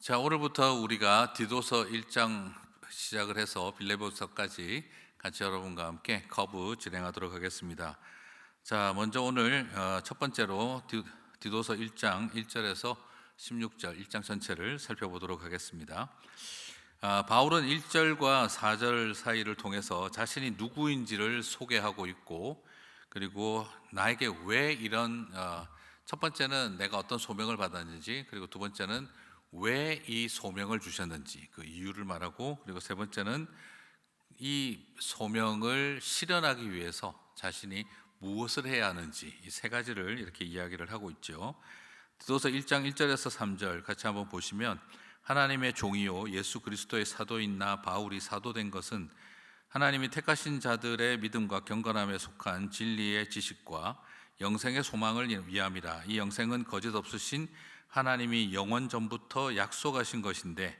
자, 오늘부터 우리가 디도서 1장 시작을 해서 빌립보서까지 같이 여러분과 함께 커브 진행하도록 하겠습니다. 자, 먼저 오늘 첫 번째로 디도서 1장 1절에서 16절 1장 전체를 살펴보도록 하겠습니다. 바울은 1절과 4절 사이를 통해서 자신이 누구인지를 소개하고 있고, 그리고 나에게 왜 이런 첫 번째는 내가 어떤 소명을 받았는지, 그리고 두 번째는 왜 이 소명을 주셨는지 그 이유를 말하고, 그리고 세 번째는 이 소명을 실현하기 위해서 자신이 무엇을 해야 하는지, 이 세 가지를 이렇게 이야기를 하고 있죠. 디도서 1장 1절에서 3절 같이 한번 보시면, 하나님의 종이요 예수 그리스도의 사도인 나 바울이 사도된 것은 하나님이 택하신 자들의 믿음과 경건함에 속한 진리의 지식과 영생의 소망을 위함이라. 이 영생은 거짓 없으신 하나님이 영원 전부터 약속하신 것인데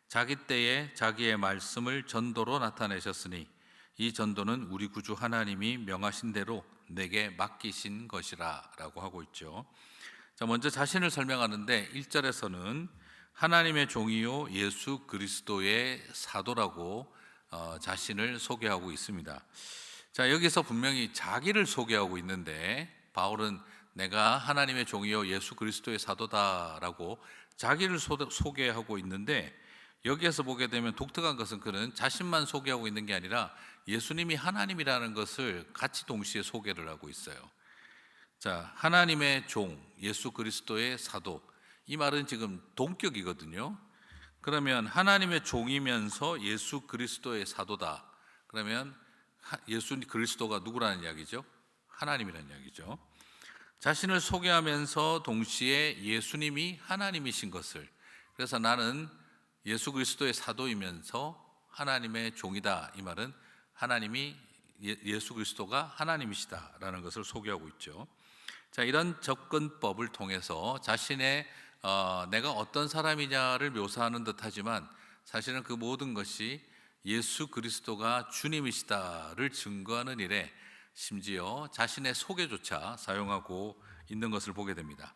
자기 때에 자기의 말씀을 전도로 나타내셨으니 이 전도는 우리 구주 하나님이 명하신 대로 내게 맡기신 것이라 라고 하고 있죠. 자, 먼저 자신을 설명하는데 1절에서는 하나님의 종이요 예수 그리스도의 사도라고 자신을 소개하고 있습니다. 자, 여기서 분명히 자기를 소개하고 있는데 바울은 내가 하나님의 종이요 예수 그리스도의 사도다라고 자기를 소개하고 있는데, 여기에서 보게 되면 독특한 것은 그는 자신만 소개하고 있는 게 아니라 예수님이 하나님이라는 것을 같이 동시에 소개를 하고 있어요. 자, 하나님의 종 예수 그리스도의 사도, 이 말은 지금 동격이거든요. 그러면 하나님의 종이면서 예수 그리스도의 사도다. 그러면 예수 그리스도가 누구라는 이야기죠? 하나님이라는 이야기죠. 자신을 소개하면서 동시에 예수님이 하나님이신 것을, 그래서 나는 예수 그리스도의 사도이면서 하나님의 종이다, 이 말은 하나님이 예수 그리스도가 하나님이시다라는 것을 소개하고 있죠. 자, 이런 접근법을 통해서 자신의 내가 어떤 사람이냐를 묘사하는 듯하지만 사실은 그 모든 것이 예수 그리스도가 주님이시다를 증거하는 일에 심지어 자신의 소개조차 사용하고 있는 것을 보게 됩니다.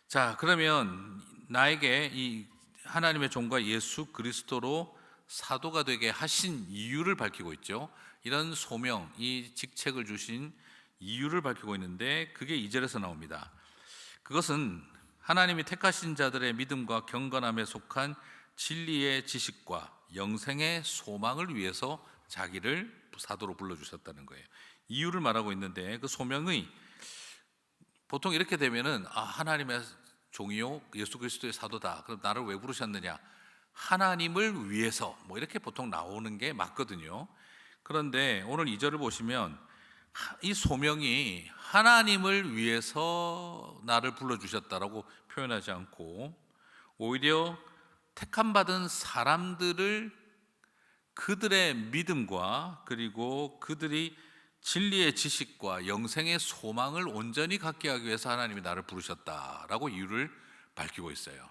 자, 그러면 나에게 이 하나님의 종과 예수 그리스도로 사도가 되게 하신 이유를 밝히고 있죠. 이런 소명, 이 직책을 주신 이유를 밝히고 있는데 그게 2절에서 나옵니다. 그것은 하나님이 택하신 자들의 믿음과 경건함에 속한 진리의 지식과 영생의 소망을 위해서 자기를 사도로 불러주셨다는 거예요. 이유를 말하고 있는데 그 소명이 보통 이렇게 되면은 하나님의 종이요 예수 그리스도의 사도다. 그럼 나를 왜 부르셨느냐? 하나님을 위해서, 뭐 이렇게 보통 나오는 게 맞거든요. 그런데 오늘 2절을 보시면 이 소명이 하나님을 위해서 나를 불러주셨다라고 표현하지 않고, 오히려 택함받은 사람들을 그들의 믿음과 그리고 그들이 진리의 지식과 영생의 소망을 온전히 갖게 하기 위해서 하나님이 나를 부르셨다라고 이유를 밝히고 있어요.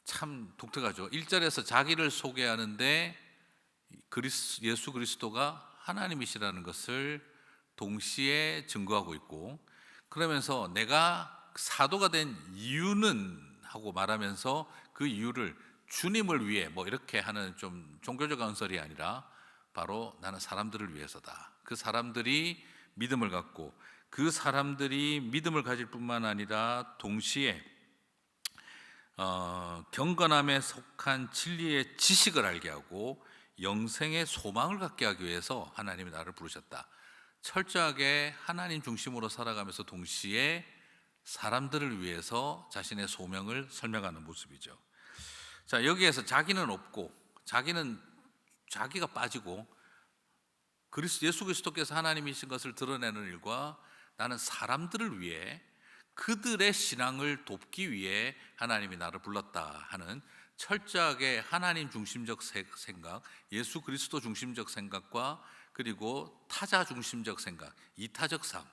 참 독특하죠. 1절에서 자기를 소개하는데 예수 그리스도가 하나님이시라는 것을 동시에 증거하고 있고, 그러면서 내가 사도가 된 이유는 하고 말하면서 그 이유를 주님을 위해, 뭐 이렇게 하는 좀 종교적 언설이 아니라 바로 나는 사람들을 위해서다. 그 사람들이 믿음을 갖고 그 사람들이 믿음을 가질 뿐만 아니라 동시에 경건함에 속한 진리의 지식을 알게 하고 영생의 소망을 갖게 하기 위해서 하나님이 나를 부르셨다. 철저하게 하나님 중심으로 살아가면서 동시에 사람들을 위해서 자신의 소명을 설명하는 모습이죠. 자, 여기에서 자기는 없고 자기가 빠지고 예수 그리스도께서 하나님이신 것을 드러내는 일과 나는 사람들을 위해 그들의 신앙을 돕기 위해 하나님이 나를 불렀다 하는 철저하게 하나님 중심적 생각, 예수 그리스도 중심적 생각과 그리고 타자 중심적 생각, 이타적 삶,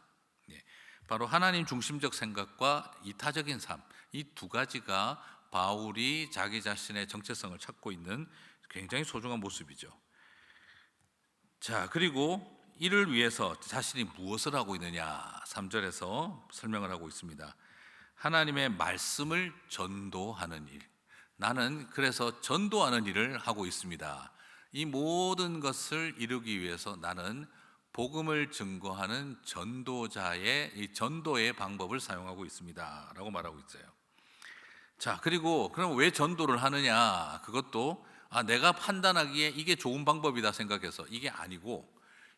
바로 하나님 중심적 생각과 이타적인 삶, 이 두 가지가 바울이 자기 자신의 정체성을 찾고 있는 굉장히 소중한 모습이죠. 자, 그리고 이를 위해서 자신이 무엇을 하고 있느냐, 3절에서 설명을 하고 있습니다. 하나님의 말씀을 전도하는 일. 나는 그래서 전도하는 일을 하고 있습니다. 이 모든 것을 이루기 위해서 나는 복음을 증거하는 전도자의 이 전도의 방법을 사용하고 있습니다라고 말하고 있어요. 자, 그리고 그럼 왜 전도를 하느냐? 그것도 내가 판단하기에 이게 좋은 방법이다 생각해서 이게 아니고,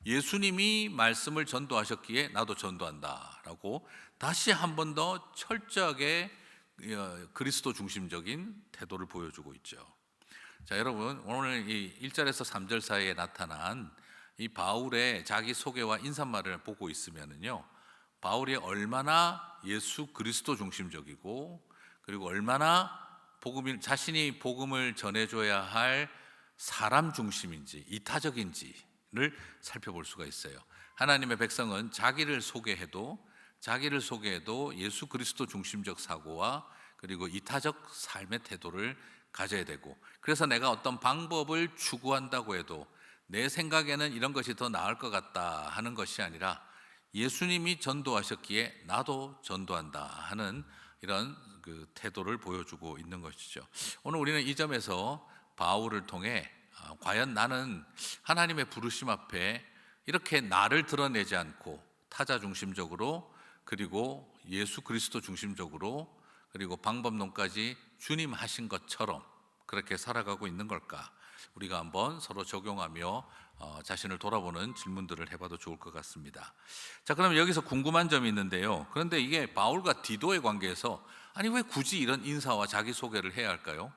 예수님이 말씀을 전도하셨기에 나도 전도한다라고 다시 한 번 더 철저하게 그리스도 중심적인 태도를 보여주고 있죠. 자, 여러분, 오늘 이 1절에서 3절 사이에 나타난 이 바울의 자기 소개와 인사말을 보고 있으면은요, 바울이 얼마나 예수 그리스도 중심적이고, 그리고 얼마나 자신이 복음을 전해줘야 할 사람 중심인지 이타적인지를 살펴볼 수가 있어요. 하나님의 백성은 자기를 소개해도 예수 그리스도 중심적 사고와 그리고 이타적 삶의 태도를 가져야 되고, 그래서 내가 어떤 방법을 추구한다고 해도 내 생각에는 이런 것이 더 나을 것 같다 하는 것이 아니라, 예수님이 전도하셨기에 나도 전도한다 하는 이런 그 태도를 보여주고 있는 것이죠. 오늘 우리는 이 점에서 바울을 통해 과연 나는 하나님의 부르심 앞에 이렇게 나를 드러내지 않고 타자 중심적으로, 그리고 예수 그리스도 중심적으로, 그리고 방법론까지 주님 하신 것처럼 그렇게 살아가고 있는 걸까? 우리가 한번 서로 적용하며 자신을 돌아보는 질문들을 해봐도 좋을 것 같습니다. 자, 그럼 여기서 궁금한 점이 있는데요. 그런데 이게 바울과 디도의 관계에서 왜 굳이 이런 인사와 자기소개를 해야 할까요?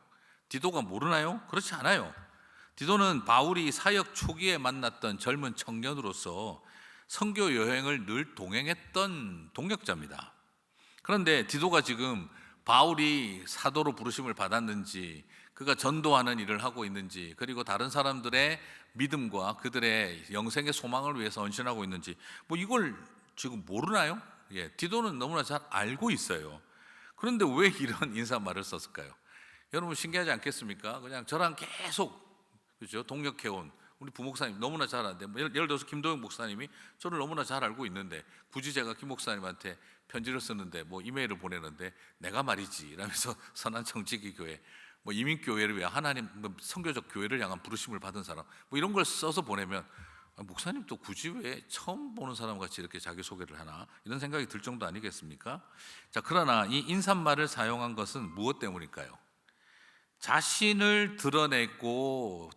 디도가 모르나요? 그렇지 않아요. 디도는 바울이 사역 초기에 만났던 젊은 청년으로서 선교 여행을 늘 동행했던 동역자입니다. 그런데 디도가 지금 바울이 사도로 부르심을 받았는지, 그가 전도하는 일을 하고 있는지, 그리고 다른 사람들의 믿음과 그들의 영생의 소망을 위해서 헌신하고 있는지 이걸 지금 모르나요? 디도는 너무나 잘 알고 있어요. 그런데 왜 이런 인사말을 썼을까요? 여러분 신기하지 않겠습니까? 그냥 저랑 계속, 그렇죠, 동역해온 우리 부목사님 너무나 잘 아는데, 예를 들어서 김도영 목사님이 저를 너무나 잘 알고 있는데 굳이 제가 김 목사님한테 편지를 쓰는데 이메일을 보내는데, 내가 말이지 이러면서 선한 청지기 교회, 이민교회를 위해 하나님 선교적 교회를 향한 부르심을 받은 사람, 이런 걸 써서 보내면 목사님 또 굳이 왜 처음 보는 사람 같이 이렇게 자기소개를 하나, 이런 생각이 들 정도 아니겠습니까? 자, 그러나 이 인사말을 사용한 것은 무엇 때문일까요? 자신을 드러내고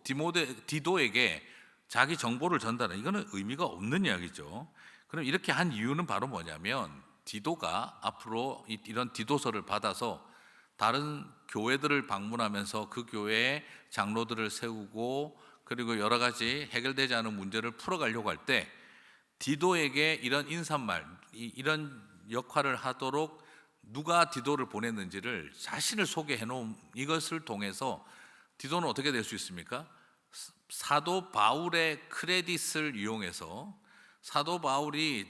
디도에게 자기 정보를 전달하는, 이거는 의미가 없는 이야기죠. 그럼 이렇게 한 이유는 바로 뭐냐면, 디도가 앞으로 이런 디도서를 받아서 다른 교회들을 방문하면서 그 교회의 장로들을 세우고, 그리고 여러 가지 해결되지 않은 문제를 풀어가려고 할 때 디도에게 이런 인사말, 이런 역할을 하도록 누가 디도를 보냈는지를 자신을 소개해 놓은 이것을 통해서 디도는 어떻게 될 수 있습니까? 사도 바울의 크레딧을 이용해서 사도 바울이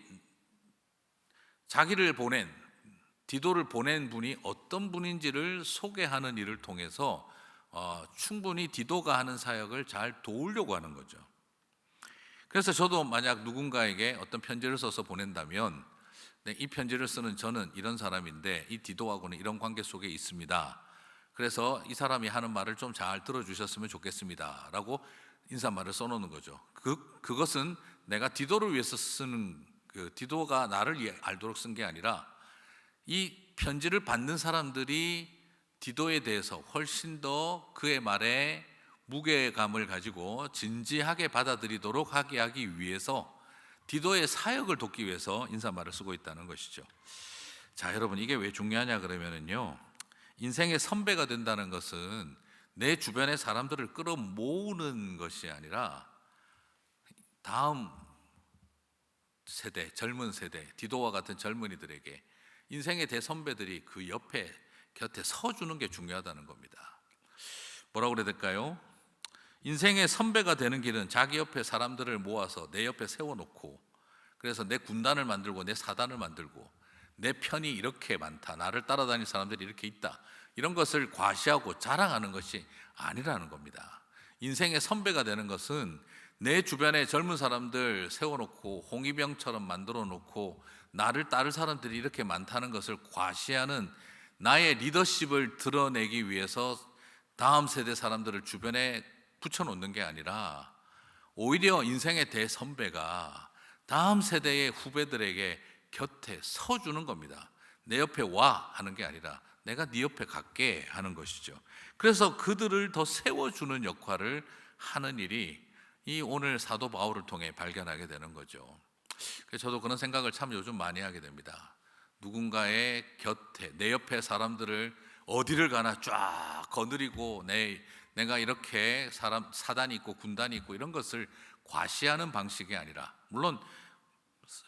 자기를 보낸, 디도를 보낸 분이 어떤 분인지를 소개하는 일을 통해서 충분히 디도가 하는 사역을 잘 도우려고 하는 거죠. 그래서 저도 만약 누군가에게 어떤 편지를 써서 보낸다면, 이 편지를 쓰는 저는 이런 사람인데 이 디도하고는 이런 관계 속에 있습니다. 그래서 이 사람이 하는 말을 좀 잘 들어주셨으면 좋겠습니다 라고 인사말을 써놓는 거죠. 그것은 내가 디도를 위해서 쓰는, 디도가 나를 알도록 쓴 게 아니라, 이 편지를 받는 사람들이 디도에 대해서 훨씬 더 그의 말에 무게감을 가지고 진지하게 받아들이도록 하기 위해서, 디도의 사역을 돕기 위해서 인사말을 쓰고 있다는 것이죠. 자, 여러분, 이게 왜 중요하냐 그러면은요, 인생의 선배가 된다는 것은 내 주변의 사람들을 끌어모으는 것이 아니라, 다음 세대, 젊은 세대, 디도와 같은 젊은이들에게 인생의 대선배들이 그 곁에 서주는 게 중요하다는 겁니다. 뭐라고 그래야 될까요? 인생의 선배가 되는 길은 자기 옆에 사람들을 모아서 내 옆에 세워놓고, 그래서 내 군단을 만들고 내 사단을 만들고 내 편이 이렇게 많다, 나를 따라다닐 사람들이 이렇게 있다, 이런 것을 과시하고 자랑하는 것이 아니라는 겁니다. 인생의 선배가 되는 것은 내 주변에 젊은 사람들 세워놓고 홍위병처럼 만들어 놓고 나를 따를 사람들이 이렇게 많다는 것을 과시하는, 나의 리더십을 드러내기 위해서 다음 세대 사람들을 주변에 붙여놓는 게 아니라 오히려 인생의 대선배가 다음 세대의 후배들에게 곁에 서주는 겁니다. 내 옆에 와 하는 게 아니라 내가 네 옆에 갈게 하는 것이죠. 그래서 그들을 더 세워주는 역할을 하는 일이 이 오늘 사도 바울을 통해 발견하게 되는 거죠. 그래서 저도 그런 생각을 참 요즘 많이 하게 됩니다. 누군가의 곁에 내 옆에 사람들을 어디를 가나 쫙 거느리고 내가 이렇게 사단이 있고 군단이 있고 이런 것을 과시하는 방식이 아니라, 물론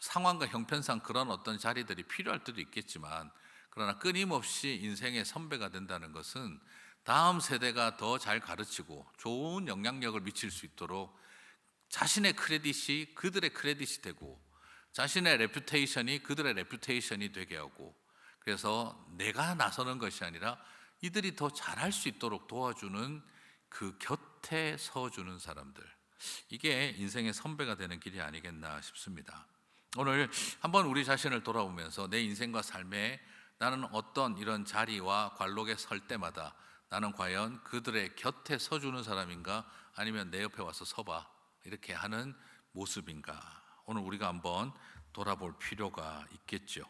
상황과 형편상 그런 어떤 자리들이 필요할 때도 있겠지만, 그러나 끊임없이 인생의 선배가 된다는 것은 다음 세대가 더 잘 가르치고 좋은 영향력을 미칠 수 있도록 자신의 크레딧이 그들의 크레딧이 되고 자신의 레퓨테이션이 그들의 레퓨테이션이 되게 하고, 그래서 내가 나서는 것이 아니라 이들이 더 잘할 수 있도록 도와주는 그 곁에 서주는 사람들, 이게 인생의 선배가 되는 길이 아니겠나 싶습니다. 오늘 한번 우리 자신을 돌아보면서 내 인생과 삶에 나는 어떤 이런 자리와 관록에 설 때마다 나는 과연 그들의 곁에 서주는 사람인가, 아니면 내 옆에 와서 서봐 이렇게 하는 모습인가, 오늘 우리가 한번 돌아볼 필요가 있겠죠.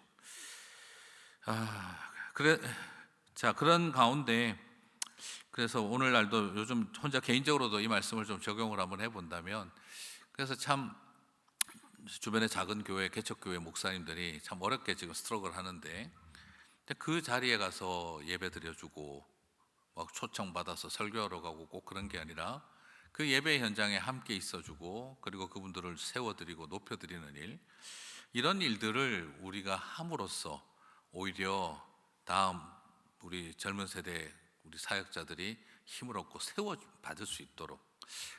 그런 가운데, 그래서 오늘날도 요즘 혼자 개인적으로도 이 말씀을 좀 적용을 한번 해본다면, 그래서 참 주변의 작은 교회, 개척교회 목사님들이 참 어렵게 지금 스트러글 하는데, 그 자리에 가서 예배 드려주고 막 초청받아서 설교하러 가고 꼭 그런 게 아니라 그 예배 현장에 함께 있어주고, 그리고 그분들을 세워드리고 높여드리는 일, 이런 일들을 우리가 함으로써 오히려 다음 우리 젊은 세대 우리 사역자들이 힘을 얻고 세워받을 수 있도록,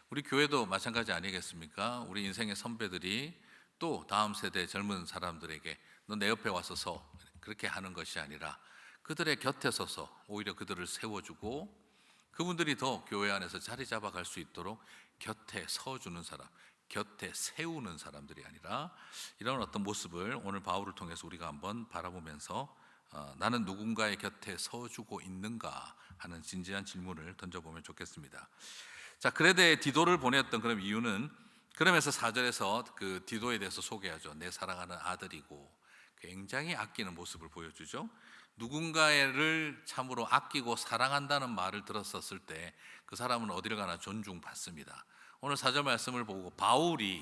우리 교회도 마찬가지 아니겠습니까? 우리 인생의 선배들이 또 다음 세대 젊은 사람들에게 너 내 옆에 와서 서, 그렇게 하는 것이 아니라 그들의 곁에 서서 오히려 그들을 세워주고 그분들이 더 교회 안에서 자리 잡아갈 수 있도록 곁에 서주는 사람, 곁에 세우는 사람들이 아니라, 이런 어떤 모습을 오늘 바울을 통해서 우리가 한번 바라보면서 나는 누군가의 곁에 서주고 있는가 하는 진지한 질문을 던져보면 좋겠습니다. 자, 그레데 디도를 보냈던 그런 이유는, 그러면서 4절에서 그 디도에 대해서 소개하죠. 내 사랑하는 아들이고, 굉장히 아끼는 모습을 보여주죠. 누군가를 참으로 아끼고 사랑한다는 말을 들었었을 때 그 사람은 어디를 가나 존중받습니다. 오늘 4절 말씀을 보고 바울이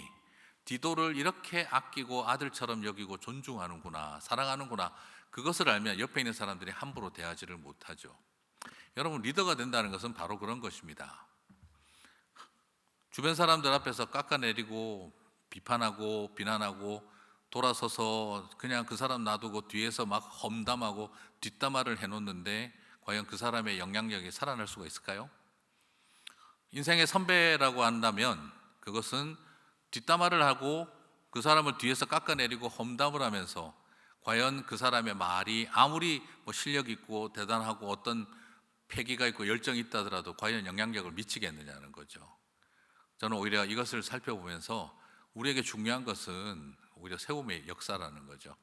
디도를 이렇게 아끼고 아들처럼 여기고 존중하는구나, 사랑하는구나, 그것을 알면 옆에 있는 사람들이 함부로 대하지를 못하죠. 여러분, 리더가 된다는 것은 바로 그런 것입니다. 주변 사람들 앞에서 깎아내리고 비판하고 비난하고 돌아서서 그냥 그 사람 놔두고 뒤에서 막 험담하고 뒷담화를 해놓는데 과연 그 사람의 영향력이 살아날 수가 있을까요? 인생의 선배라고 한다면 그것은 뒷담화를 하고 그 사람을 뒤에서 깎아내리고 험담을 하면서 과연 그 사람의 말이 아무리 실력 있고 대단하고 어떤 패기가 있고 열정이 있다 하더라도 과연 영향력을 미치겠느냐는 거죠. 저는 오히려 이것을 살펴보면서 우리에게 중요한 것은 오히려 세움의 역사라는 거죠.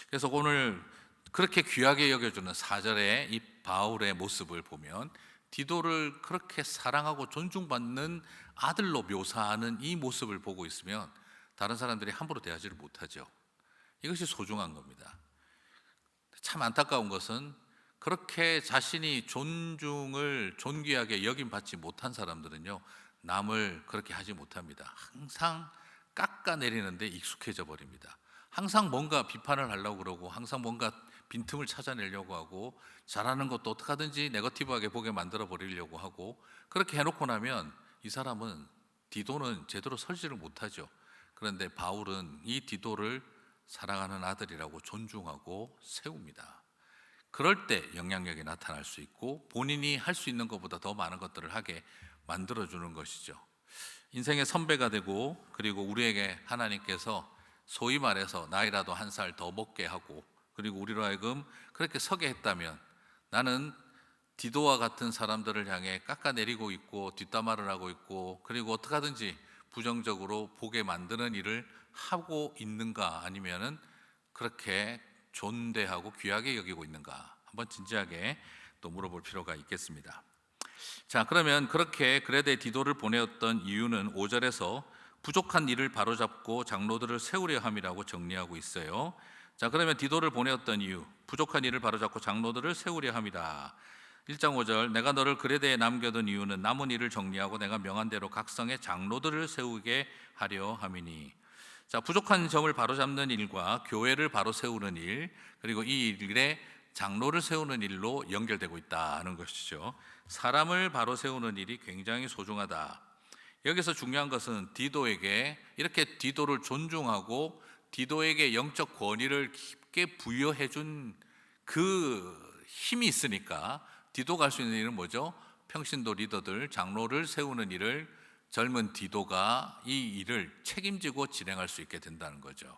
그래서 오늘 그렇게 귀하게 여겨주는 4절의 이 바울의 모습을 보면, 디도를 그렇게 사랑하고 존중받는 아들로 묘사하는 이 모습을 보고 있으면 다른 사람들이 함부로 대하지를 못하죠. 이것이 소중한 겁니다. 참 안타까운 것은 그렇게 자신이 존중을 존귀하게 여김받지 못한 사람들은요, 남을 그렇게 하지 못합니다. 항상 깎아내리는데 익숙해져 버립니다. 항상 뭔가 비판을 하려고 그러고, 항상 뭔가 빈틈을 찾아내려고 하고, 잘하는 것도 어떻게 하든지 네거티브하게 보게 만들어 버리려고 하고, 그렇게 해놓고 나면 이 사람은, 디도는 제대로 설지를 못하죠. 그런데 바울은 이 디도를 사랑하는 아들이라고 존중하고 세웁니다. 그럴 때 영향력이 나타날 수 있고 본인이 할 수 있는 것보다 더 많은 것들을 하게 만들어주는 것이죠. 인생의 선배가 되고, 그리고 우리에게 하나님께서 소위 말해서 나이라도 한 살 더 먹게 하고, 그리고 우리로 하여금 그렇게 서게 했다면, 나는 디도와 같은 사람들을 향해 깎아내리고 있고 뒷담화를 하고 있고, 그리고 어떻게 하든지 부정적으로 보게 만드는 일을 하고 있는가, 아니면은 그렇게 존대하고 귀하게 여기고 있는가, 한번 진지하게 또 물어볼 필요가 있겠습니다. 자, 그러면 그렇게 그레데 디도를 보내었던 이유는 5절에서 부족한 일을 바로잡고 장로들을 세우려 함이라고 정리하고 있어요. 자, 그러면 디도를 보내었던 이유, 부족한 일을 바로잡고 장로들을 세우려 함이다. 1장 5절, 내가 너를 그레데에 남겨둔 이유는 남은 일을 정리하고 내가 명한 대로 각 성에 장로들을 세우게 하려 함이니. 자, 부족한 점을 바로잡는 일과 교회를 바로 세우는 일, 그리고 이 일에 장로를 세우는 일로 연결되고 있다는 것이죠. 사람을 바로 세우는 일이 굉장히 소중하다. 여기서 중요한 것은 디도에게 이렇게 디도를 존중하고 디도에게 영적 권위를 깊게 부여해 준 그 힘이 있으니까 디도가 할 수 있는 일은 뭐죠? 평신도 리더들, 장로를 세우는 일을 젊은 디도가 이 일을 책임지고 진행할 수 있게 된다는 거죠.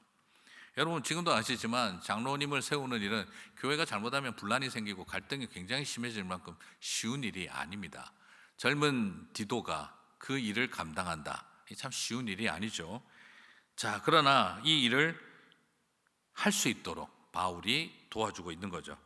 여러분 지금도 아시지만 장로님을 세우는 일은 교회가 잘못하면 분란이 생기고 갈등이 굉장히 심해질 만큼 쉬운 일이 아닙니다. 젊은 디도가 그 일을 감당한다. 참 쉬운 일이 아니죠. 자, 그러나 이 일을 할 수 있도록 바울이 도와주고 있는 거죠.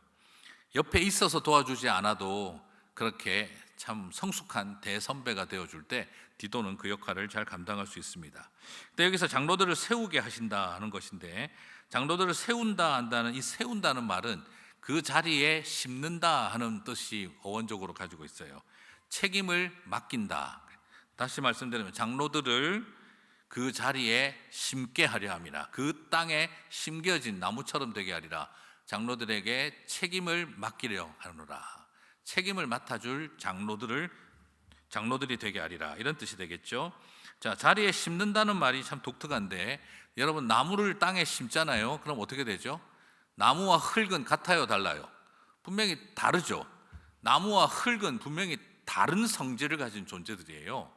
옆에 있어서 도와주지 않아도 그렇게 참 성숙한 대선배가 되어줄 때 디도는 그 역할을 잘 감당할 수 있습니다. 근데 여기서 장로들을 세우게 하신다는 것인데, 장로들을 세운다 한다는 이 세운다는 말은 그 자리에 심는다 하는 뜻이 어원적으로 가지고 있어요. 책임을 맡긴다. 다시 말씀드리면 장로들을 그 자리에 심게 하려 함이라. 그 땅에 심겨진 나무처럼 되게 하리라. 장로들에게 책임을 맡기려 하노라. 책임을 맡아줄 장로들이 되게 하리라. 이런 뜻이 되겠죠. 자, 자리에 심는다는 말이 참 독특한데, 여러분 나무를 땅에 심잖아요. 그럼 어떻게 되죠? 나무와 흙은 같아요, 달라요? 분명히 다르죠. 나무와 흙은 분명히 다른 성질을 가진 존재들이에요.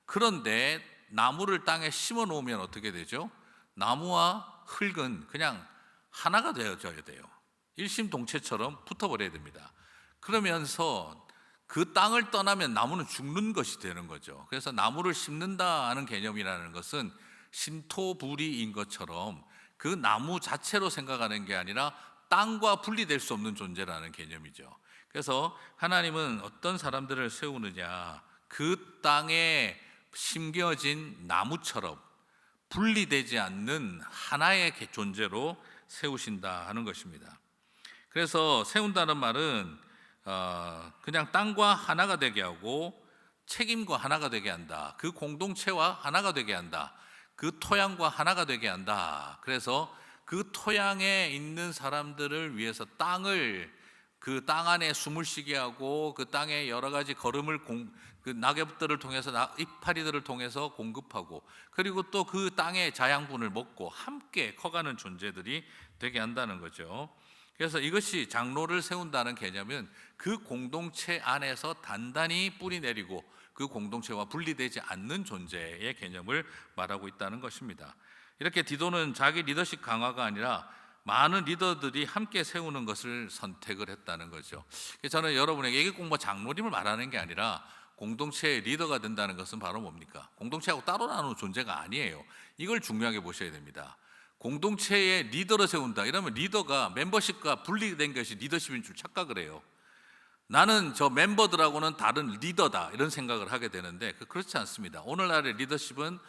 그런데 나무를 땅에 심어 놓으면 어떻게 되죠? 나무와 흙은 그냥 하나가 되어져야 돼요. 일심동체처럼 붙어버려야 됩니다. 그러면서 그 땅을 떠나면 나무는 죽는 것이 되는 거죠. 그래서 나무를 심는다는 개념이라는 것은 신토부리인 것처럼 그 나무 자체로 생각하는 게 아니라 땅과 분리될 수 없는 존재라는 개념이죠. 그래서 하나님은 어떤 사람들을 세우느냐, 그 땅에 심겨진 나무처럼 분리되지 않는 하나의 존재로 세우신다 하는 것입니다. 그래서 세운다는 말은 그냥 땅과 하나가 되게 하고 책임과 하나가 되게 한다. 그 공동체와 하나가 되게 한다. 그 토양과 하나가 되게 한다. 그래서 그 토양에 있는 사람들을 위해서 그 땅 안에 숨을 쉬게 하고 그 땅에 여러 가지 그 낙엽들을 통해서 이파리들을 통해서 공급하고, 그리고 또 그 땅의 자양분을 먹고 함께 커가는 존재들이 되게 한다는 거죠. 그래서 이것이 장로를 세운다는 개념은 그 공동체 안에서 단단히 뿌리 내리고 그 공동체와 분리되지 않는 존재의 개념을 말하고 있다는 것입니다. 이렇게 디도는 자기 리더십 강화가 아니라 많은 리더들이 함께 세우는 것을 선택을 했다는 거죠. 저는 여러분에게 이게 꼭 뭐 장로님을 말하는 게 아니라 공동체의 리더가 된다는 것은 바로 뭡니까? 공동체하고 따로 나누는 존재가 아니에요. 이걸 중요하게 보셔야 됩니다. 공동체의 리더를 세운다 이러면 리더가 멤버십과 분리된 것이 리더십인 줄 착각을 해요. 나는 저 멤버들하고는 다른 리더다 이런 생각을 하게 되는데 그렇지 않습니다. 오늘날의 리더십은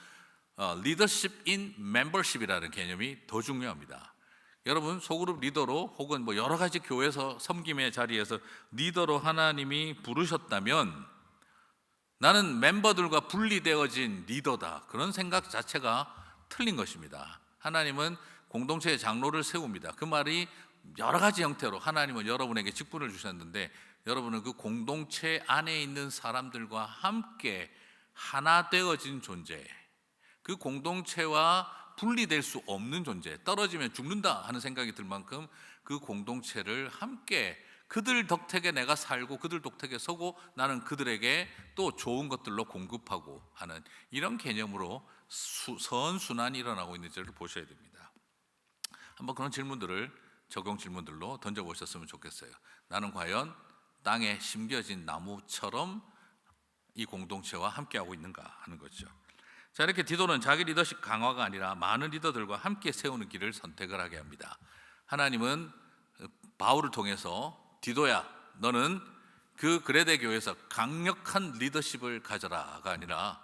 리더십 인 멤버십이라는 개념이 더 중요합니다. 여러분 소그룹 리더로 혹은 뭐 여러 가지 교회에서 섬김의 자리에서 리더로 하나님이 부르셨다면 나는 멤버들과 분리되어진 리더다, 그런 생각 자체가 틀린 것입니다. 하나님은 공동체의 장로를 세웁니다. 그 말이 여러 가지 형태로 하나님은 여러분에게 직분을 주셨는데 여러분은 그 공동체 안에 있는 사람들과 함께 하나 되어진 존재, 그 공동체와 분리될 수 없는 존재, 떨어지면 죽는다 하는 생각이 들 만큼 그 공동체를 함께 그들 덕택에 내가 살고 그들 덕택에 서고 나는 그들에게 또 좋은 것들로 공급하고 하는 이런 개념으로 선순환이 일어나고 있는지를 보셔야 됩니다. 한번 그런 질문들을 적용 질문들로 던져보셨으면 좋겠어요. 나는 과연 땅에 심겨진 나무처럼 이 공동체와 함께하고 있는가 하는 거죠. 자, 이렇게 디도는 자기 리더십 강화가 아니라 많은 리더들과 함께 세우는 길을 선택을 하게 합니다. 하나님은 바울을 통해서 디도야, 너는 그 그레데 교회에서 강력한 리더십을 가져라가 아니라,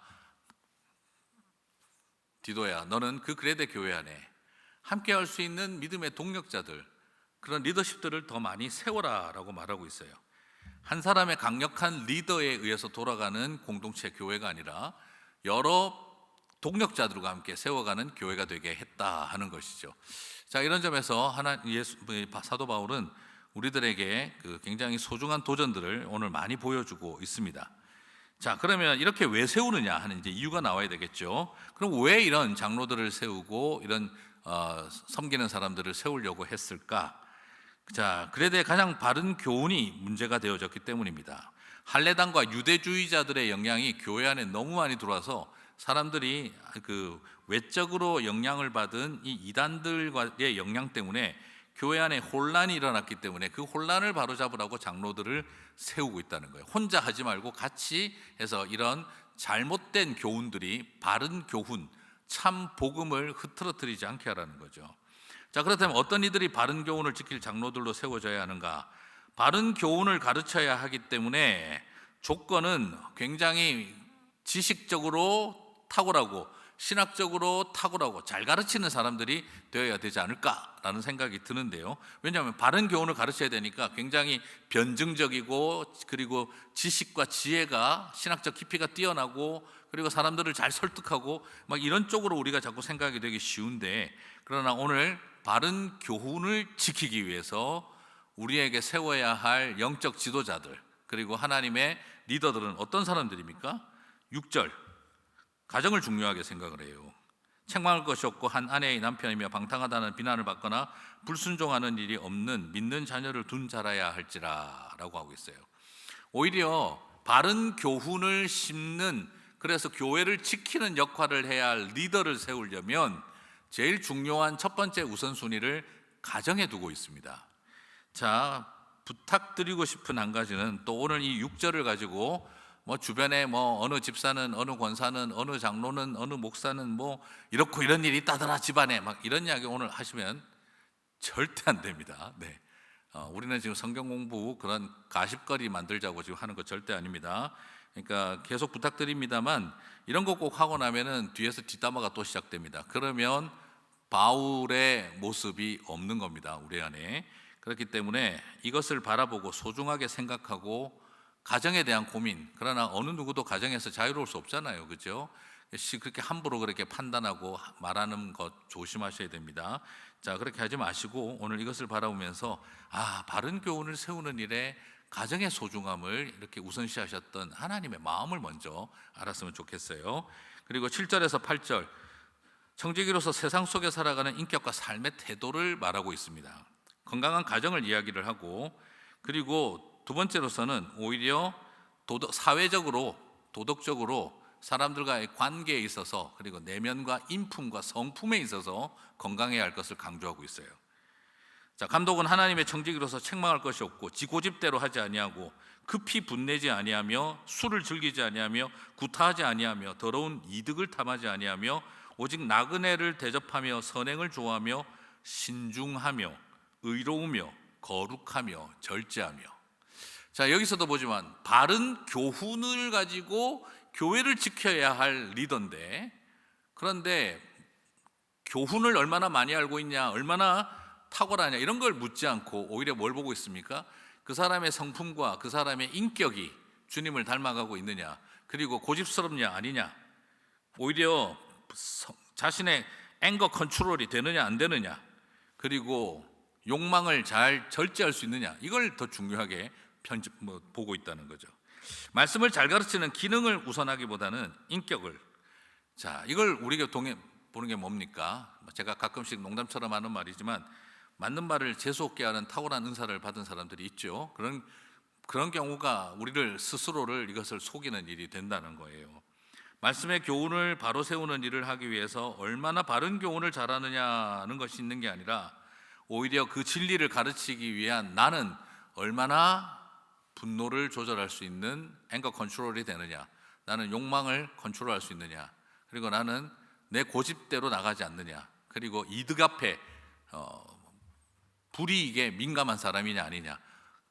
디도야, 너는 그 그레데 교회 안에 함께 할 수 있는 믿음의 동력자들, 그런 리더십들을 더 많이 세워라라고 말하고 있어요. 한 사람의 강력한 리더에 의해서 돌아가는 공동체 교회가 아니라 여러 동력자들과 함께 세워가는 교회가 되게 했다 하는 것이죠. 자, 이런 점에서 사도 바울은 우리들에게 그 굉장히 소중한 도전들을 오늘 많이 보여주고 있습니다. 자, 그러면 이렇게 왜 세우느냐 하는 이제 이유가 나와야 되겠죠. 그럼 왜 이런 장로들을 세우고 이런 섬기는 사람들을 세우려고 했을까? 자, 그레데의 가장 바른 교훈이 문제가 되어졌기 때문입니다. 할례당과 유대주의자들의 영향이 교회 안에 너무 많이 들어와서 사람들이 그 외적으로 영향을 받은 이 이단들과의 영향 때문에 교회 안에 혼란이 일어났기 때문에 그 혼란을 바로잡으라고 장로들을 세우고 있다는 거예요. 혼자 하지 말고 같이 해서 이런 잘못된 교훈들이 바른 교훈, 참 복음을 흐트러뜨리지 않게 하라는 거죠. 자, 그렇다면 어떤 이들이 바른 교훈을 지킬 장로들로 세워져야 하는가? 바른 교훈을 가르쳐야 하기 때문에 조건은 굉장히 지식적으로 탁월하고 신학적으로 탁월하고 잘 가르치는 사람들이 되어야 되지 않을까라는 생각이 드는데요. 왜냐하면 바른 교훈을 가르쳐야 되니까 굉장히 변증적이고, 그리고 지식과 지혜가, 신학적 깊이가 뛰어나고, 그리고 사람들을 잘 설득하고 막 이런 쪽으로 우리가 자꾸 생각이 되기 쉬운데, 그러나 오늘 바른 교훈을 지키기 위해서 우리에게 세워야 할 영적 지도자들, 그리고 하나님의 리더들은 어떤 사람들입니까? 6절, 가정을 중요하게 생각을 해요. 책망할 것이 없고 한 아내의 남편이며 방탕하다는 비난을 받거나 불순종하는 일이 없는 믿는 자녀를 둔 자라야 할지라 라고 하고 있어요. 오히려 바른 교훈을 심는, 그래서 교회를 지키는 역할을 해야 할 리더를 세우려면 제일 중요한 첫 번째 우선순위를 가정에 두고 있습니다. 자, 부탁드리고 싶은 한 가지는, 또 오늘 이 6절을 가지고 주변에 어느 집사는, 어느 권사는, 어느 장로는, 어느 목사는 이렇고 이런 일이 있다더라 집안에, 막 이런 이야기 오늘 하시면 절대 안 됩니다. 네. 우리는 지금 성경 공부 그런 가십거리 만들자고 지금 하는 거 절대 아닙니다. 그러니까 계속 부탁드립니다만, 이런 거 꼭 하고 나면은 뒤에서 뒷담화가 또 시작됩니다. 그러면 바울의 모습이 없는 겁니다, 우리 안에. 그렇기 때문에 이것을 바라보고 소중하게 생각하고, 가정에 대한 고민, 그러나 어느 누구도 가정에서 자유로울 수 없잖아요, 그렇죠? 그렇게 함부로 그렇게 판단하고 말하는 것 조심하셔야 됩니다. 자, 그렇게 하지 마시고 오늘 이것을 바라보면서 바른 교훈을 세우는 일에 가정의 소중함을 이렇게 우선시하셨던 하나님의 마음을 먼저 알았으면 좋겠어요. 그리고 7절에서 8절, 청지기로서 세상 속에 살아가는 인격과 삶의 태도를 말하고 있습니다. 건강한 가정을 이야기를 하고, 그리고 두 번째로서는 오히려 사회적으로, 도덕적으로 사람들과의 관계에 있어서, 그리고 내면과 인품과 성품에 있어서 건강해야 할 것을 강조하고 있어요. 자, 감독은 하나님의 청지기로서 책망할 것이 없고 지고집대로 하지 아니하고 급히 분내지 아니하며 술을 즐기지 아니하며 구타하지 아니하며 더러운 이득을 탐하지 아니하며 오직 나그네를 대접하며 선행을 좋아하며 신중하며 의로우며 거룩하며 절제하며. 자, 여기서도 보지만 바른 교훈을 가지고 교회를 지켜야 할 리더인데, 그런데 교훈을 얼마나 많이 알고 있냐, 얼마나 탁월하냐, 이런 걸 묻지 않고 오히려 뭘 보고 있습니까? 그 사람의 성품과 그 사람의 인격이 주님을 닮아가고 있느냐, 그리고 고집스럽냐 아니냐, 오히려 자신의 앵거 컨트롤이 되느냐 안 되느냐, 그리고 욕망을 잘 절제할 수 있느냐, 이걸 더 중요하게 보고 있다는 거죠. 말씀을 잘 가르치는 기능을 우선하기보다는 인격을. 자, 이걸 우리가 보는 게 뭡니까? 제가 가끔씩 농담처럼 하는 말이지만, 맞는 말을 재수없게 하는 탁월한 은사를 받은 사람들이 있죠. 그런 경우가 우리를 스스로를 이것을 속이는 일이 된다는 거예요. 말씀의 교훈을 바로 세우는 일을 하기 위해서 얼마나 바른 교훈을 잘하느냐는 것이 있는 게 아니라, 오히려 그 진리를 가르치기 위한 나는 얼마나 분노를 조절할 수 있는 앵거 컨트롤이 되느냐, 나는 욕망을 컨트롤할 수 있느냐, 그리고 나는 내 고집대로 나가지 않느냐, 그리고 이득 앞에 불이익에 민감한 사람이냐 아니냐,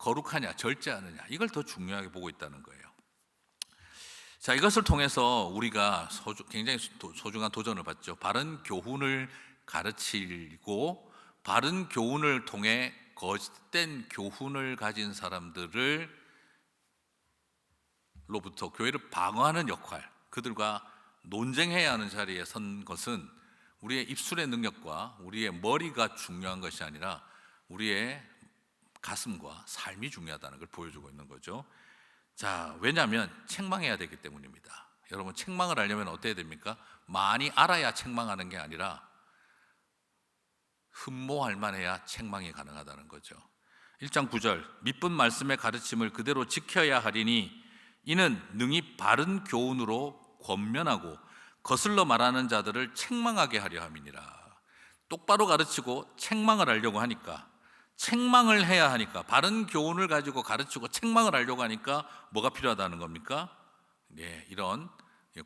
거룩하냐 절제하느냐 이걸 더 중요하게 보고 있다는 거예요. 자, 이것을 통해서 우리가 굉장히 소중한 도전을 받죠. 바른 교훈을 가르치고 바른 교훈을 통해 거짓된 교훈을 가진 사람들을 로부터 교회를 방어하는 역할, 그들과 논쟁해야 하는 자리에 선 것은 우리의 입술의 능력과 우리의 머리가 중요한 것이 아니라 우리의 가슴과 삶이 중요하다는 걸 보여주고 있는 거죠. 자, 왜냐하면 책망해야 되기 때문입니다. 여러분, 책망을 하려면 어때야 됩니까? 많이 알아야 책망하는 게 아니라 흠모할 만해야 책망이 가능하다는 거죠. 1장 9절, 믿은 말씀의 가르침을 그대로 지켜야 하리니 이는 능히 바른 교훈으로 권면하고 거슬러 말하는 자들을 책망하게 하려 함이니라. 똑바로 가르치고 책망을 하려고 하니까, 책망을 해야 하니까, 바른 교훈을 가지고 가르치고 책망을 하려고 하니까 뭐가 필요하다는 겁니까? 네, 이런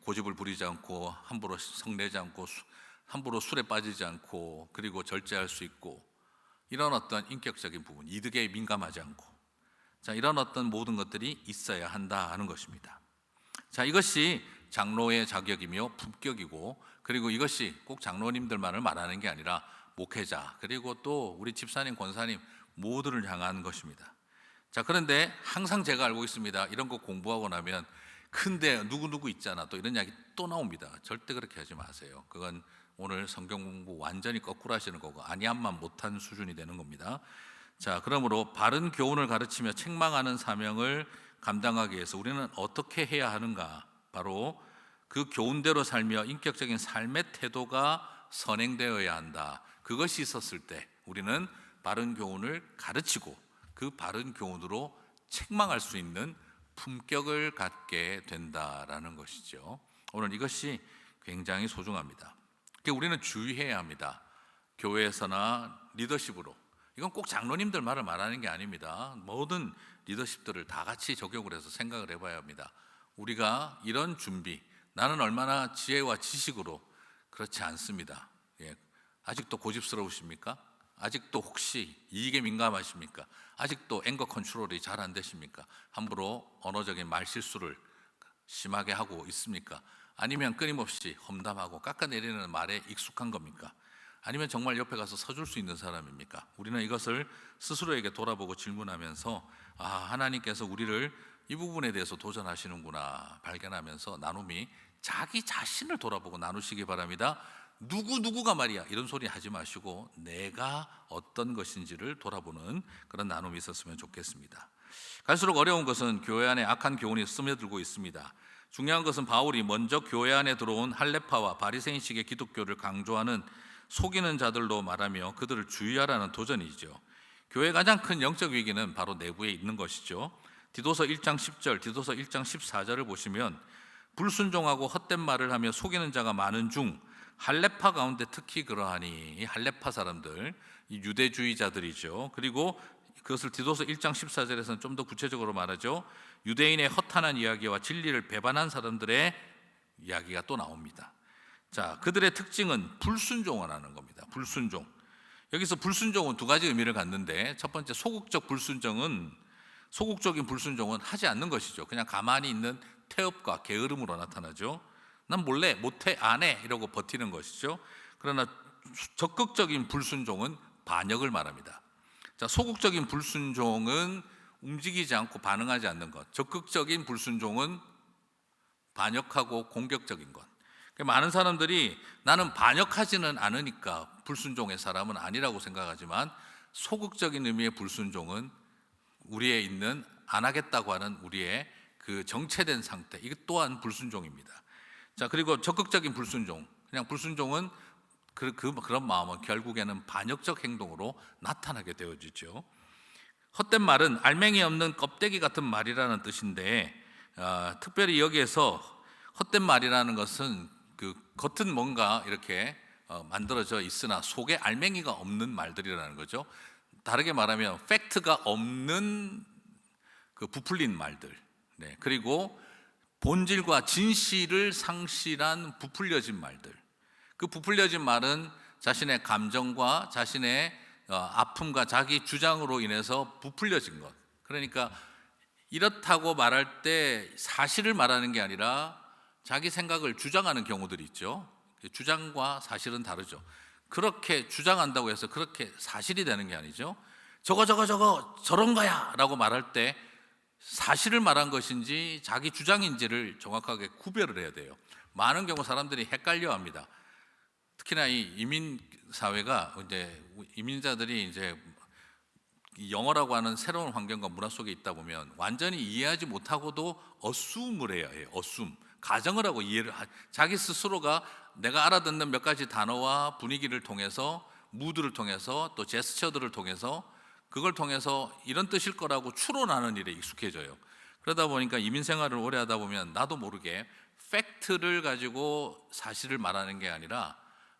고집을 부리지 않고 함부로 성내지 않고 함부로 술에 빠지지 않고 그리고 절제할 수 있고 이런 어떤 인격적인 부분, 이득에 민감하지 않고, 자, 이런 어떤 모든 것들이 있어야 한다 하는 것입니다. 자, 이것이 장로의 자격이며 품격이고, 그리고 이것이 꼭 장로님들만을 말하는 게 아니라 목회자 그리고 또 우리 집사님, 권사님 모두를 향한 것입니다. 자, 그런데 항상 제가 알고 있습니다. 이런 거 공부하고 나면 근데 누구누구 있잖아 또 이런 이야기 또 나옵니다. 절대 그렇게 하지 마세요. 그건 오늘 성경 공부 완전히 거꾸로 하시는 거고 아니함만 못한 수준이 되는 겁니다. 자, 그러므로 바른 교훈을 가르치며 책망하는 사명을 감당하기 위해서 우리는 어떻게 해야 하는가? 바로 그 교훈대로 살며 인격적인 삶의 태도가 선행되어야 한다. 그것이 있었을 때 우리는 바른 교훈을 가르치고 그 바른 교훈으로 책망할 수 있는 품격을 갖게 된다라는 것이죠. 오늘 이것이 굉장히 소중합니다. 우리는 주의해야 합니다. 교회에서나 리더십으로, 이건 꼭 장로님들 말을 말하는 게 아닙니다. 모든 리더십들을 다 같이 적용을 해서 생각을 해봐야 합니다. 우리가 이런 준비, 나는 얼마나 지혜와 지식으로, 그렇지 않습니다. 예. 아직도 고집스러우십니까? 아직도 혹시 이익에 민감하십니까? 아직도 앵거 컨트롤이 잘 안 되십니까? 함부로 언어적인 말실수를 심하게 하고 있습니까? 아니면 끊임없이 험담하고 깎아내리는 말에 익숙한 겁니까? 아니면 정말 옆에 가서 서줄 수 있는 사람입니까? 우리는 이것을 스스로에게 돌아보고 질문하면서 하나님께서 우리를 이 부분에 대해서 도전하시는구나 발견하면서 나눔이 자기 자신을 돌아보고 나누시기 바랍니다. 누구가 말이야 이런 소리 하지 마시고 내가 어떤 것인지를 돌아보는 그런 나눔이 있었으면 좋겠습니다. 갈수록 어려운 것은 교회 안에 악한 교훈이 스며들고 있습니다. 중요한 것은 바울이 먼저 교회 안에 들어온 할례파와 바리새인식의 기독교를 강조하는 속이는 자들로 말하며 그들을 주의하라는 도전이죠. 교회의 가장 큰 영적 위기는 바로 내부에 있는 것이죠. 디도서 1장 10절, 디도서 1장 14절을 보시면 불순종하고 헛된 말을 하며 속이는 자가 많은 중 할례파 가운데 특히 그러하니, 이 할례파 사람들, 이 유대주의자들이죠. 그리고 그것을 디도서 1장 14절에서는 좀 더 구체적으로 말하죠. 유대인의 허탄한 이야기와 진리를 배반한 사람들의 이야기가 또 나옵니다. 자, 그들의 특징은 불순종을 하는 겁니다. 불순종. 여기서 불순종은 두 가지 의미를 갖는데, 첫 번째 소극적인 불순종은 하지 않는 것이죠. 그냥 가만히 있는 태업과 게으름으로 나타나죠. 난 몰래 못해 안 해 이러고 버티는 것이죠. 그러나 적극적인 불순종은 반역을 말합니다. 자, 소극적인 불순종은 움직이지 않고 반응하지 않는 것, 적극적인 불순종은 반역하고 공격적인 것. 많은 사람들이 나는 반역하지는 않으니까 불순종의 사람은 아니라고 생각하지만, 소극적인 의미의 불순종은 우리에 있는 안 하겠다고 하는 우리의 그 정체된 상태, 이것 또한 불순종입니다. 자, 그리고 적극적인 불순종, 그냥 불순종은 그런 마음은 결국에는 반역적 행동으로 나타나게 되어지죠. 헛된 말은 알맹이 없는 껍데기 같은 말이라는 뜻인데, 특별히 여기에서 헛된 말이라는 것은 그 겉은 뭔가 이렇게 만들어져 있으나 속에 알맹이가 없는 말들이라는 거죠. 다르게 말하면 팩트가 없는 그 부풀린 말들, 네, 그리고 본질과 진실을 상실한 부풀려진 말들. 그 부풀려진 말은 자신의 감정과 자신의 아픔과 자기 주장으로 인해서 부풀려진 것, 그러니까 이렇다고 말할 때 사실을 말하는 게 아니라 자기 생각을 주장하는 경우들이 있죠. 주장과 사실은 다르죠. 그렇게 주장한다고 해서 그렇게 사실이 되는 게 아니죠. 저거 저런 거야 라고 말할 때 사실을 말한 것인지 자기 주장인지를 정확하게 구별을 해야 돼요. 많은 경우 사람들이 헷갈려 합니다. 특히나 이 이민 사회가 이제 이민자들이 이제 영어라고 하는 새로운 환경과 문화 속에 있다 보면 완전히 이해하지 못하고도 어수음을 해야 해요. 어수음. 가정을 하고 자기 스스로가 내가 알아듣는 몇 가지 단어와 분위기를 통해서, 무드를 통해서, 또 제스처들을 통해서, 그걸 통해서 이런 뜻일 거라고 추론하는 일에 익숙해져요. 그러다 보니까 이민 생활을 오래 하다 보면 나도 모르게 팩트를 가지고 사실을 말하는 게 아니라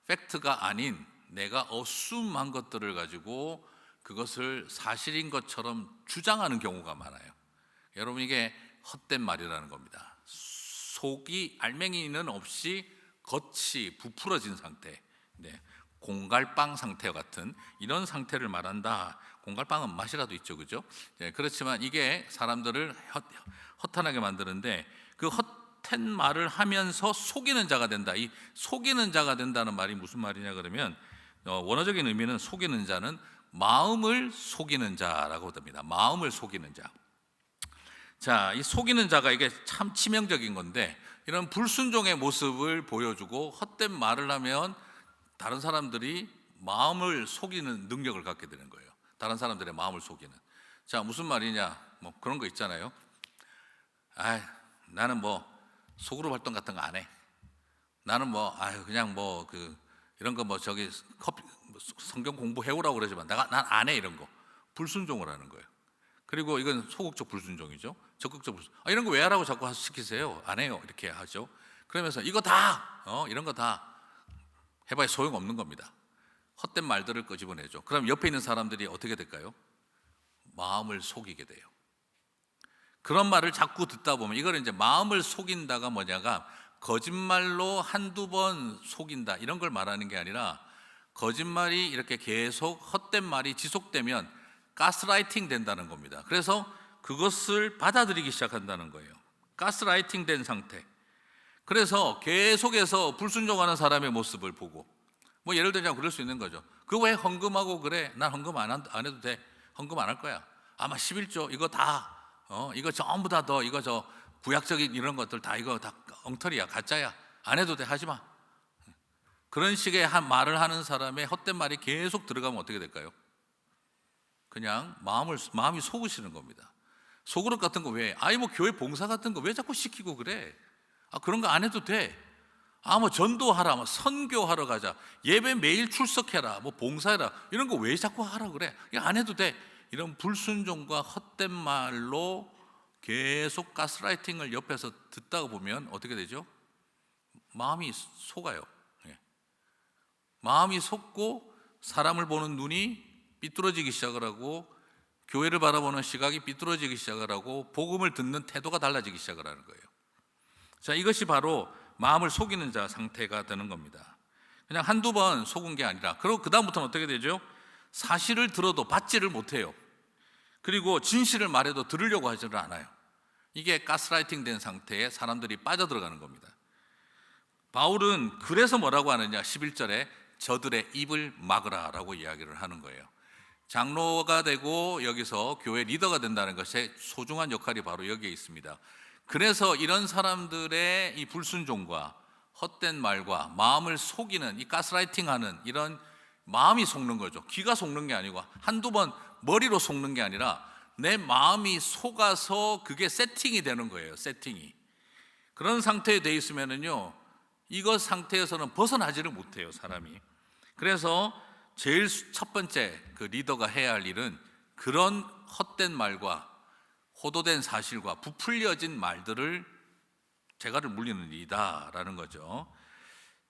팩트가 아닌 내가 어수음한 것들을 가지고 그것을 사실인 것처럼 주장하는 경우가 많아요. 여러분, 이게 헛된 말이라는 겁니다. 속이, 알맹이는 없이 겉이 부풀어진 상태, 공갈빵 상태와 같은 이런 상태를 말한다. 공갈빵은 맛이라도 있죠, 그죠? 그렇지만 이게 사람들을 허탄하게 만드는데, 그 헛된 말을 하면서 속이는 자가 된다. 이 속이는 자가 된다는 말이 무슨 말이냐 그러면, 원어적인 의미는 속이는 자는 마음을 속이는 자라고 합니다. 마음을 속이는 자. 자, 이 속이는 자가 이게 참 치명적인 건데, 이런 불순종의 모습을 보여주고 헛된 말을 하면 다른 사람들이 마음을 속이는 능력을 갖게 되는 거예요. 다른 사람들의 마음을 속이는. 자, 무슨 말이냐? 뭐 그런 거 있잖아요. 나는 뭐 소그룹 활동 같은 거 안 해. 나는 뭐 그냥 뭐 이런 거 뭐 저기 성경 공부해 오라고 그러지만 난 안 해, 이런 거. 불순종을 하는 거예요. 그리고 이건 소극적 불순종이죠. 적극적 불순종. 이런 거 왜 하라고 자꾸 시키세요? 안 해요. 이렇게 하죠. 그러면서 이거 다 이런 거 다 해봐야 소용없는 겁니다. 헛된 말들을 끄집어내죠. 그럼 옆에 있는 사람들이 어떻게 될까요? 마음을 속이게 돼요. 그런 말을 자꾸 듣다 보면, 이걸 이제 마음을 속인다가 뭐냐가 거짓말로 한두 번 속인다 이런 걸 말하는 게 아니라, 거짓말이 이렇게 계속 헛된 말이 지속되면 가스라이팅 된다는 겁니다. 그래서 그것을 받아들이기 시작한다는 거예요. 가스라이팅 된 상태. 그래서 계속해서 불순종하는 사람의 모습을 보고, 뭐 예를 들자면 그럴 수 있는 거죠. 그거 왜 헌금하고 그래? 난 헌금 안 해도 돼. 헌금 안 할 거야. 아마 11조 이거 다 이거 전부 다 이거 저 구약적인 이런 것들 다 이거 다 엉터리야, 가짜야. 안 해도 돼. 하지 마. 그런 식의 말을 하는 사람의 헛된 말이 계속 들어가면 어떻게 될까요? 그냥 마음이 속으시는 겁니다. 소그룹 같은 거 왜? 뭐 교회 봉사 같은 거 왜 자꾸 시키고 그래? 그런 거 안 해도 돼. 뭐 전도하라, 뭐 선교하러 가자, 예배 매일 출석해라, 뭐 봉사해라, 이런 거 왜 자꾸 하라 그래? 이거 안 해도 돼. 이런 불순종과 헛된 말로 계속 가스라이팅을 옆에서 듣다가 보면 어떻게 되죠? 마음이 속아요. 마음이 속고 사람을 보는 눈이 삐뚤어지기 시작을 하고, 교회를 바라보는 시각이 삐뚤어지기 시작을 하고, 복음을 듣는 태도가 달라지기 시작을 하는 거예요. 자, 이것이 바로 마음을 속이는 자 상태가 되는 겁니다. 그냥 한두 번 속은 게 아니라, 그리고 그 다음부터는 어떻게 되죠? 사실을 들어도 받지를 못해요. 그리고 진실을 말해도 들으려고 하지를 않아요. 이게 가스라이팅 된 상태에 사람들이 빠져들어가는 겁니다. 바울은 그래서 뭐라고 하느냐, 11절에 저들의 입을 막으라 라고 이야기를 하는 거예요. 장로가 되고 여기서 교회 리더가 된다는 것의 소중한 역할이 바로 여기에 있습니다. 그래서 이런 사람들의 이 불순종과 헛된 말과 마음을 속이는, 이 가스라이팅하는 이런 마음이 속는 거죠. 귀가 속는 게 아니고 한두 번 머리로 속는 게 아니라 내 마음이 속아서 그게 세팅이 되는 거예요. 세팅이. 그런 상태에 돼 있으면은요, 이것 상태에서는 벗어나지를 못해요, 사람이. 그래서 제일 첫 번째 그 리더가 해야 할 일은 그런 헛된 말과 호도된 사실과 부풀려진 말들을 재갈을 물리는 일이다라는 거죠.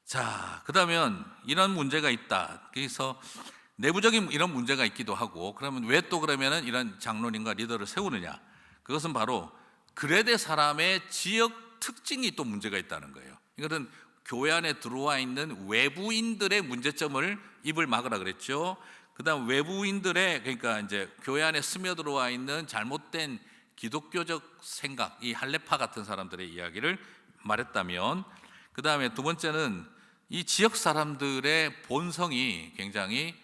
자, 그러면 이런 문제가 있다. 그래서 내부적인 이런 문제가 있기도 하고, 그러면 왜 또 그러면은 이런 장로님과 리더를 세우느냐? 그것은 바로 그레데 사람의 지역 특징이 또 문제가 있다는 거예요. 이것은 교회 안에 들어와 있는 외부인들의 문제점을 입을 막으라 그랬죠. 그다음 외부인들의, 그러니까 이제 교회 안에 스며들어와 있는 잘못된 기독교적 생각, 이 할레파 같은 사람들의 이야기를 말했다면, 그다음에 두 번째는 이 지역 사람들의 본성이 굉장히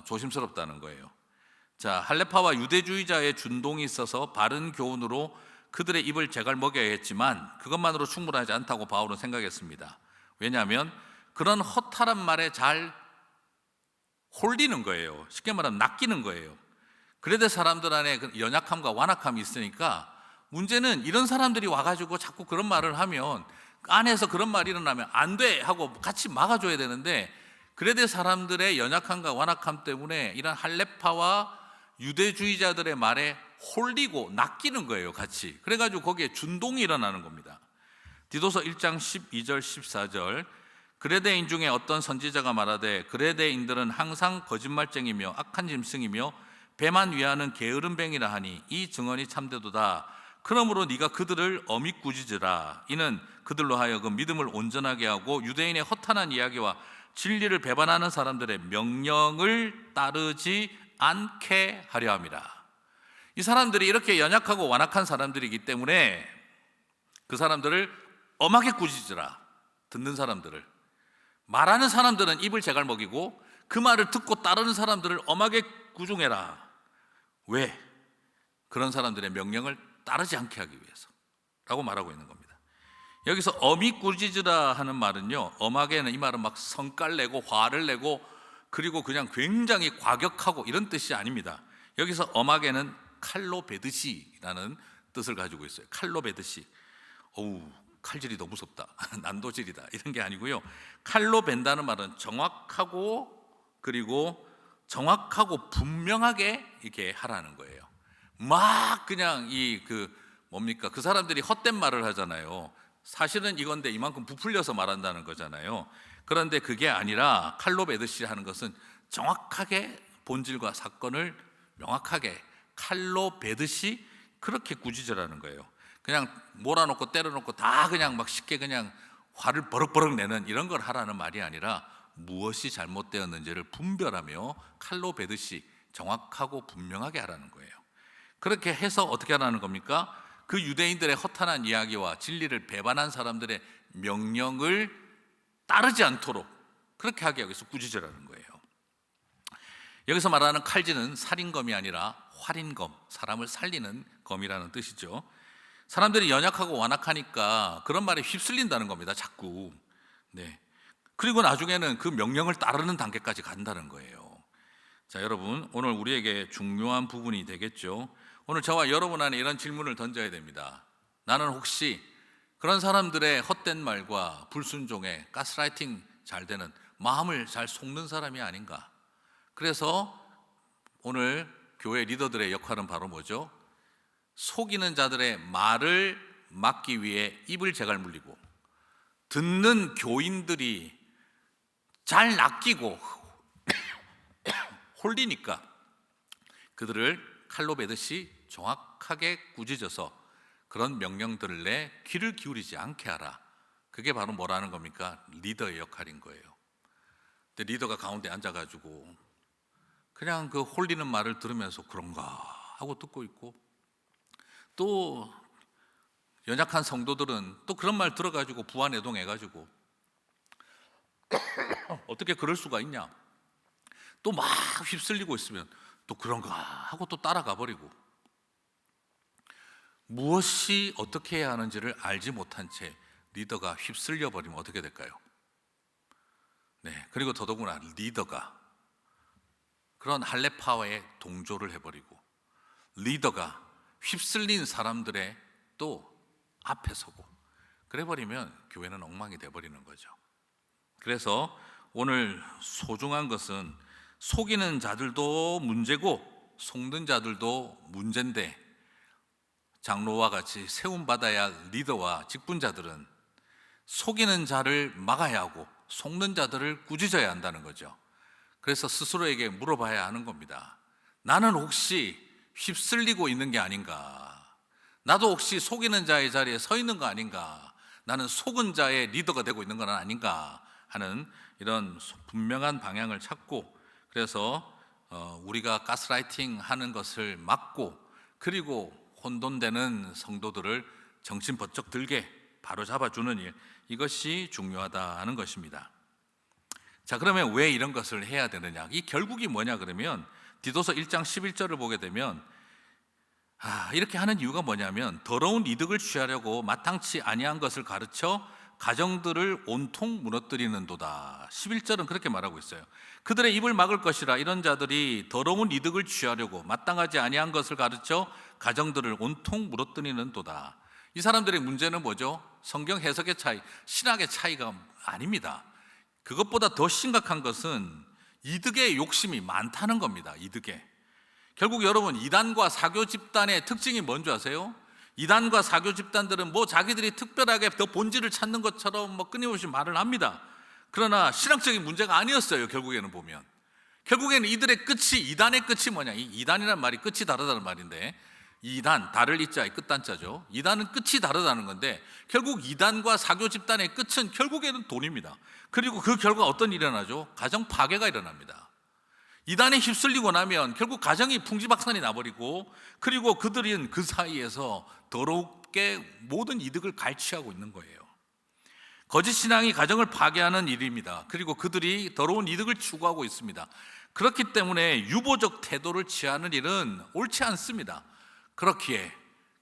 조심스럽다는 거예요. 자, 할레파와 유대주의자의 준동이 있어서 바른 교훈으로 그들의 입을 제갈 먹여야 했지만 그것만으로 충분하지 않다고 바울은 생각했습니다. 왜냐하면 그런 허탈한 말에 잘 홀리는 거예요. 쉽게 말하면 낚이는 거예요. 그래도 사람들 안에 연약함과 완악함이 있으니까, 문제는 이런 사람들이 와가지고 자꾸 그런 말을 하면, 안에서 그런 말이 일어나면 안 돼 하고 같이 막아줘야 되는데, 그래도 사람들의 연약함과 완악함 때문에 이런 할레파와 유대주의자들의 말에 홀리고 낚이는 거예요, 같이. 그래가지고 거기에 준동이 일어나는 겁니다. 디도서 1장 12절 14절, 그레데인 중에 어떤 선지자가 말하되 그레데인들은 항상 거짓말쟁이며 악한 짐승이며 배만 위하는 게으른 뱅이라 하니 이 증언이 참되도다. 그러므로 네가 그들을 엄히 꾸짖으라. 이는 그들로 하여금 믿음을 온전하게 하고 유대인의 허탄한 이야기와 진리를 배반하는 사람들의 명령을 따르지 않게 하려 함이라. 이 사람들이 이렇게 연약하고 완악한 사람들이기 때문에 그 사람들을 엄하게 꾸짖으라. 듣는 사람들을. 말하는 사람들은 입을 제갈 먹이고 그 말을 듣고 따르는 사람들을 엄하게 꾸중해라. 왜? 그런 사람들의 명령을 따르지 않게 하기 위해서 라고 말하고 있는 겁니다. 여기서 엄히 꾸짖으라 하는 말은요, 엄하게는 이 말은 막 성깔 내고 화를 내고 그리고 그냥 굉장히 과격하고 이런 뜻이 아닙니다. 여기서 엄하게는 칼로 베듯이라는 뜻을 가지고 있어요. 칼로 베듯이. 어우, 칼질이 더 무섭다. 난도질이다. 이런 게 아니고요. 칼로 벤다는 말은 정확하고, 그리고 정확하고 분명하게 이렇게 하라는 거예요. 막 그냥 뭡니까? 그 사람들이 헛된 말을 하잖아요. 사실은 이건데 이만큼 부풀려서 말한다는 거잖아요. 그런데 그게 아니라 칼로 베듯이 하는 것은 정확하게 본질과 사건을 명확하게 칼로 베듯이 그렇게 꾸짖으라는 거예요. 그냥 몰아놓고 때려놓고 다 그냥 막 쉽게 그냥 화를 버럭버럭 내는 이런 걸 하라는 말이 아니라 무엇이 잘못되었는지를 분별하며 칼로 베듯이 정확하고 분명하게 하라는 거예요. 그렇게 해서 어떻게 하라는 겁니까? 그 유대인들의 허탄한 이야기와 진리를 배반한 사람들의 명령을 따르지 않도록 그렇게 하기 위해서 꾸짖으라는 거예요. 여기서 말하는 칼질은 살인검이 아니라 활인검, 사람을 살리는 검이라는 뜻이죠. 사람들이 연약하고 완악하니까 그런 말에 휩쓸린다는 겁니다, 자꾸. 네. 그리고 나중에는 그 명령을 따르는 단계까지 간다는 거예요. 자, 여러분, 오늘 우리에게 중요한 부분이 되겠죠. 오늘 저와 여러분 안에 이런 질문을 던져야 됩니다. 나는 혹시 그런 사람들의 헛된 말과 불순종에 가스라이팅 잘 되는, 마음을 잘 속는 사람이 아닌가? 그래서 오늘 교회 리더들의 역할은 바로 뭐죠? 속이는 자들의 말을 막기 위해 입을 제갈 물리고, 듣는 교인들이 잘 낚이고 홀리니까 그들을 칼로 베듯이 정확하게 꾸짖어서 그런 명령들을 내 귀를 기울이지 않게 하라. 그게 바로 뭐라는 겁니까? 리더의 역할인 거예요. 근데 리더가 가운데 앉아가지고 그냥 그 홀리는 말을 들으면서 그런가 하고 듣고 있고, 또 연약한 성도들은 또 그런 말 들어가지고 부안해동해가지고 어떻게 그럴 수가 있냐, 또 막 휩쓸리고 있으면 또 그런가 하고 또 따라가 버리고, 무엇이 어떻게 해야 하는지를 알지 못한 채 리더가 휩쓸려 버리면 어떻게 될까요? 네, 그리고 더더구나 리더가 그런 할레파와에 동조를 해버리고, 리더가 휩쓸린 사람들의 또 앞에 서고, 그래버리면 교회는 엉망이 돼버리는 거죠. 그래서 오늘 소중한 것은 속이는 자들도 문제고 속는 자들도 문제인데, 장로와 같이 세움받아야 할 리더와 직분자들은 속이는 자를 막아야 하고 속는 자들을 꾸짖어야 한다는 거죠. 그래서 스스로에게 물어봐야 하는 겁니다. 나는 혹시 휩쓸리고 있는 게 아닌가? 나도 혹시 속이는 자의 자리에 서 있는 거 아닌가? 나는 속은 자의 리더가 되고 있는 건 아닌가? 하는 이런 분명한 방향을 찾고, 그래서 우리가 가스라이팅 하는 것을 막고, 그리고 혼돈되는 성도들을 정신 번쩍 들게 바로 잡아주는 일, 이것이 중요하다는 것입니다. 자, 그러면 왜 이런 것을 해야 되느냐? 이 결국이 뭐냐 그러면 디도서 1장 11절을 보게 되면 이렇게 하는 이유가 뭐냐면 더러운 이득을 취하려고 마땅치 아니한 것을 가르쳐 가정들을 온통 무너뜨리는도다. 11절은 그렇게 말하고 있어요. 그들의 입을 막을 것이라. 이런 자들이 더러운 이득을 취하려고 마땅하지 아니한 것을 가르쳐 가정들을 온통 무너뜨리는도다. 이 사람들의 문제는 뭐죠? 성경 해석의 차이, 신학의 차이가 아닙니다. 그것보다 더 심각한 것은 이득의 욕심이 많다는 겁니다. 이득에. 결국 여러분, 이단과 사교 집단의 특징이 뭔지 아세요? 이단과 사교 집단들은 자기들이 특별하게 더 본질을 찾는 것처럼 끊임없이 말을 합니다. 그러나 신학적인 문제가 아니었어요. 결국에는 보면, 결국에는 이들의 끝이, 이단의 끝이 뭐냐? 이 이단이라는 말이 끝이 다르다는 말인데, 이단, 다를 이자의 끝단자죠. 이단은 끝이 다르다는 건데, 결국 이단과 사교 집단의 끝은 결국에는 돈입니다. 그리고 그 결과 어떤 일이 일어나죠? 가정 파괴가 일어납니다. 이단에 휩쓸리고 나면 결국 가정이 풍지박산이 나버리고, 그리고 그들은 그 사이에서 더럽게 모든 이득을 갈취하고 있는 거예요. 거짓 신앙이 가정을 파괴하는 일입니다. 그리고 그들이 더러운 이득을 추구하고 있습니다. 그렇기 때문에 유보적 태도를 취하는 일은 옳지 않습니다. 그렇기에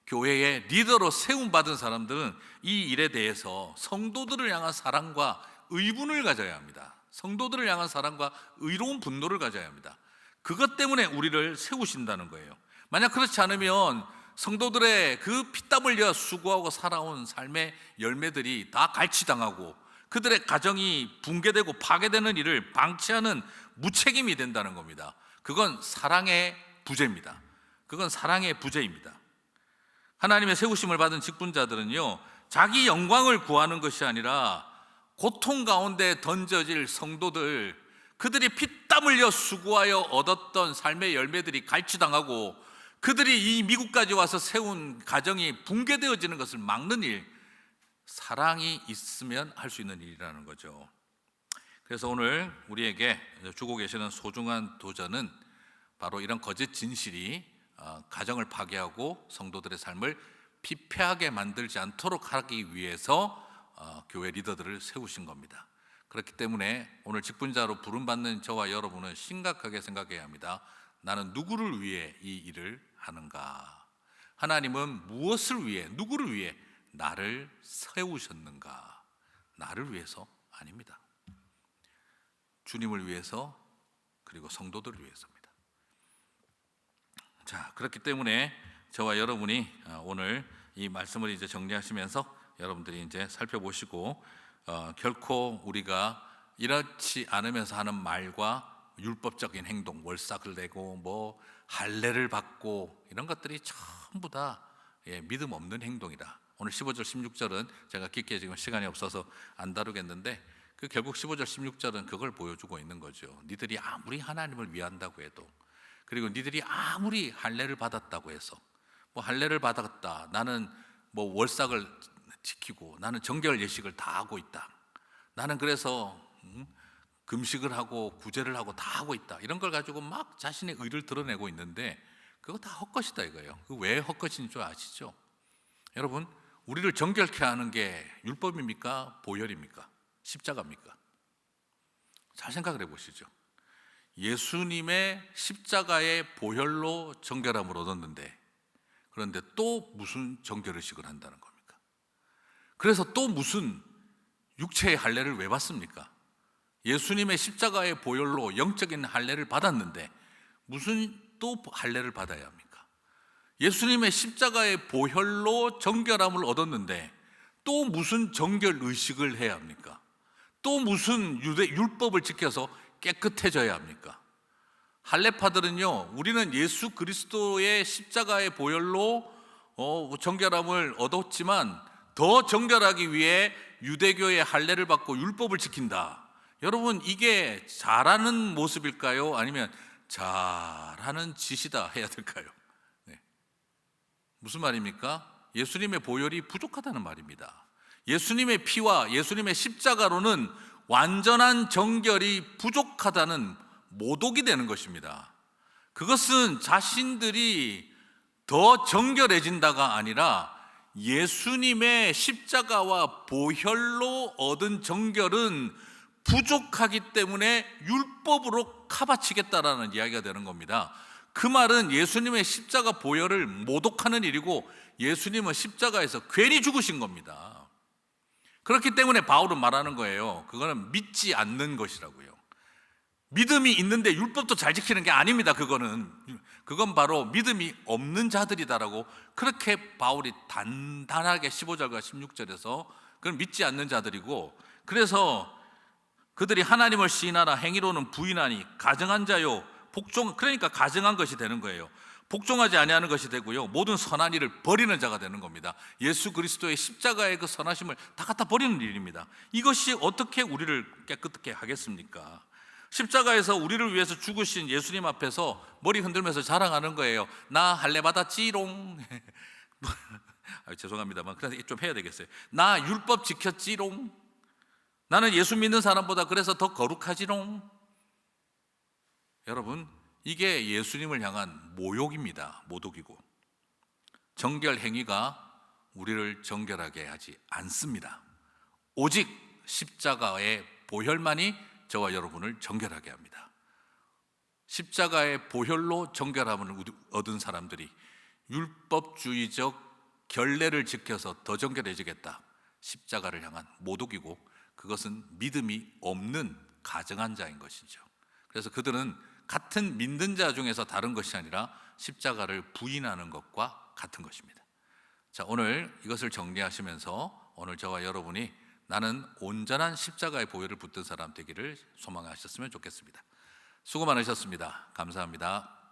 교회의 리더로 세움받은 사람들은 이 일에 대해서 성도들을 향한 사랑과 의분을 가져야 합니다. 성도들을 향한 사랑과 의로운 분노를 가져야 합니다. 그것 때문에 우리를 세우신다는 거예요. 만약 그렇지 않으면 성도들의 그 피땀 흘려 수고하고 살아온 삶의 열매들이 다 갈취당하고 그들의 가정이 붕괴되고 파괴되는 일을 방치하는 무책임이 된다는 겁니다. 그건 사랑의 부재입니다. 그건 사랑의 부재입니다. 하나님의 세우심을 받은 직분자들은요, 자기 영광을 구하는 것이 아니라 고통 가운데 던져질 성도들, 그들이 피땀 흘려 수고하여 얻었던 삶의 열매들이 갈취당하고 그들이 이 미국까지 와서 세운 가정이 붕괴되어지는 것을 막는 일, 사랑이 있으면 할 수 있는 일이라는 거죠. 그래서 오늘 우리에게 주고 계시는 소중한 도전은 바로 이런 거짓 진실이 가정을 파괴하고 성도들의 삶을 피폐하게 만들지 않도록 하기 위해서 교회 리더들을 세우신 겁니다. 그렇기 때문에 오늘 직분자로 부름받는 저와 여러분은 심각하게 생각해야 합니다. 나는 누구를 위해 이 일을 하는가? 하나님은 무엇을 위해, 누구를 위해 나를 세우셨는가? 나를 위해서 아닙니다. 주님을 위해서, 그리고 성도들을 위해서입니다. 자, 그렇기 때문에 저와 여러분이 오늘 이 말씀을 이제 정리하시면서 여러분들이 이제 살펴보시고, 결코 우리가 이렇지 않으면서 하는 말과 율법적인 행동, 월삭을 내고 할례를 받고 이런 것들이 전부 다 믿음 없는 행동이다. 오늘 15절 16절은 제가 깊게 지금 시간이 없어서 안 다루겠는데, 그 결국 15절 16절은 그걸 보여주고 있는 거죠. 니들이 아무리 하나님을 위한다고 해도, 그리고 니들이 아무리 할례를 받았다고 해서, 할례를 받았다, 나는 월삭을 지키고 나는 정결 예식을 다 하고 있다, 나는 그래서 금식을 하고 구제를 하고 다 하고 있다, 이런 걸 가지고 막 자신의 의를 드러내고 있는데 그거 다 헛것이다 이거예요. 그 왜 헛것인 줄 아시죠? 여러분, 우리를 정결케 하는 게 율법입니까? 보혈입니까? 십자가입니까? 잘 생각을 해보시죠. 예수님의 십자가의 보혈로 정결함을 얻었는데, 그런데 또 무슨 정결의식을 한다는 겁니까? 그래서 또 무슨 육체의 할례를 왜 받습니까? 예수님의 십자가의 보혈로 영적인 할례를 받았는데 무슨 또 할례를 받아야 합니까? 예수님의 십자가의 보혈로 정결함을 얻었는데 또 무슨 정결 의식을 해야 합니까? 또 무슨 율법을 지켜서 깨끗해져야 합니까? 할례파들은요, 우리는 예수 그리스도의 십자가의 보혈로 정결함을 얻었지만 더 정결하기 위해 유대교의 할례를 받고 율법을 지킨다. 여러분, 이게 잘하는 모습일까요? 아니면 잘하는 짓이다 해야 될까요? 네. 무슨 말입니까? 예수님의 보혈이 부족하다는 말입니다. 예수님의 피와 예수님의 십자가로는 완전한 정결이 부족하다는 모독이 되는 것입니다. 그것은 자신들이 더 정결해진다가 아니라 예수님의 십자가와 보혈로 얻은 정결은 부족하기 때문에 율법으로 카바치겠다라는 이야기가 되는 겁니다. 그 말은 예수님의 십자가 보혈을 모독하는 일이고 예수님은 십자가에서 괜히 죽으신 겁니다. 그렇기 때문에 바울은 말하는 거예요. 그거는 믿지 않는 것이라고요. 믿음이 있는데 율법도 잘 지키는 게 아닙니다. 그건 바로 믿음이 없는 자들이다라고 그렇게 바울이 단단하게 15절과 16절에서 그건 믿지 않는 자들이고, 그래서 그들이 하나님을 시인하나 행위로는 부인하니 가증한 자요 그러니까 가증한 것이 되는 거예요. 복종하지 아니하는 것이 되고요, 모든 선한 일을 버리는 자가 되는 겁니다. 예수 그리스도의 십자가의 그 선하심을 다 갖다 버리는 일입니다. 이것이 어떻게 우리를 깨끗하게 하겠습니까? 십자가에서 우리를 위해서 죽으신 예수님 앞에서 머리 흔들면서 자랑하는 거예요. 나 할례 받았지롱. 죄송합니다만 그래서 좀 해야 되겠어요. 나 율법 지켰지롱. 나는 예수 믿는 사람보다 그래서 더 거룩하지롱. 여러분, 이게 예수님을 향한 모욕입니다. 모독이고, 정결 행위가 우리를 정결하게 하지 않습니다. 오직 십자가의 보혈만이 저와 여러분을 정결하게 합니다. 십자가의 보혈로 정결함을 얻은 사람들이 율법주의적 결례를 지켜서 더 정결해지겠다, 십자가를 향한 모독이고, 그것은 믿음이 없는 가증한 자인 것이죠. 그래서 그들은 같은 믿는 자 중에서 다른 것이 아니라 십자가를 부인하는 것과 같은 것입니다. 자, 오늘 이것을 정리하시면서 오늘 저와 여러분이 나는 온전한 십자가의 보혈을 붙든 사람 되기를 소망하셨으면 좋겠습니다. 수고 많으셨습니다. 감사합니다.